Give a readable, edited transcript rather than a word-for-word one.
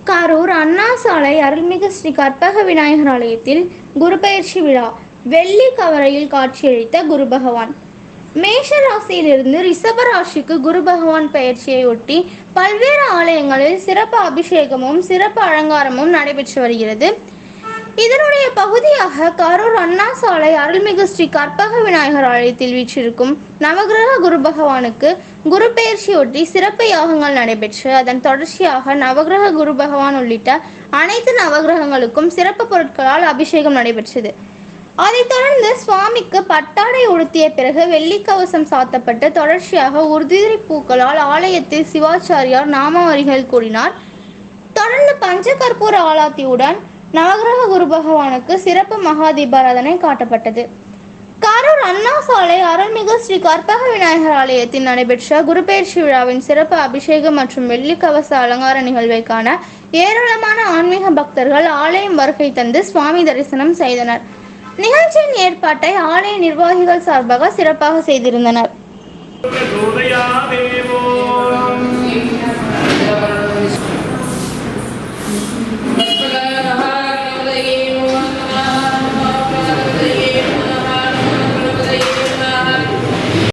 கரூர் அண்ணா சாலை அருள்மிகு ஸ்ரீ கற்பக விநாயகர் ஆலயத்தில் குருபெயர்ச்சி விழா. வெள்ளி கவரையில் காட்சியளித்த குரு பகவான். மேஷ ராசியிலிருந்து ரிஷப ராசிக்கு குரு பகவான் பெயர்ச்சியை ஒட்டி பல்வேறு ஆலயங்களில் சிறப்பு அபிஷேகமும் சிறப்பு அலங்காரமும் நடைபெற்று வருகிறது. இதனுடைய பகுதியாக கரூர் அண்ணா சாலை அருள்மிகு ஸ்ரீ கற்பக விநாயகர் ஆலயத்தில் வீற்றிருக்கும் நவகிரக குரு பகவானுக்கு குரு பெயர்ச்சியொட்டி சிறப்பு யாகங்கள் நடைபெற்று அதன் தொடர்ச்சியாக நவகிரக குரு பகவான் உள்ளிட்ட அனைத்து நவகிரகங்களுக்கும் சிறப்பு பொருட்களால் அபிஷேகம் நடைபெற்றது. அதைத் தொடர்ந்து சுவாமிக்கு பட்டாடை உடுத்திய பிறகு வெள்ளி கவசம் சாத்தப்பட்டு தொடர்ச்சியாக உதிரி பூக்களால் ஆலயத்தில் சிவாச்சாரியார் நாமவரிகள் கூறினார். தொடர்ந்து பஞ்ச கற்பூர ஆலாத்தியுடன் நவகிரக குரு பகவானுக்கு சிறப்பு மகா தீபாராதனை காட்டப்பட்டது. கரூர் அண்ணா சாலை அருள்மிகு ஸ்ரீ கற்பக விநாயகர் ஆலயத்தில் நடைபெற்ற குருபெயர்ச்சி விழாவின் சிறப்பு அபிஷேகம் மற்றும் வெள்ளி கவச அலங்கார நிகழ்வை காண ஏராளமான ஆன்மீக பக்தர்கள் ஆலயம் வருகை தந்து சுவாமி தரிசனம் செய்தனர். நிகழ்ச்சியின் ஏற்பாட்டை ஆலய நிர்வாகிகள் சார்பாக சிறப்பாக செய்திருந்தனர்.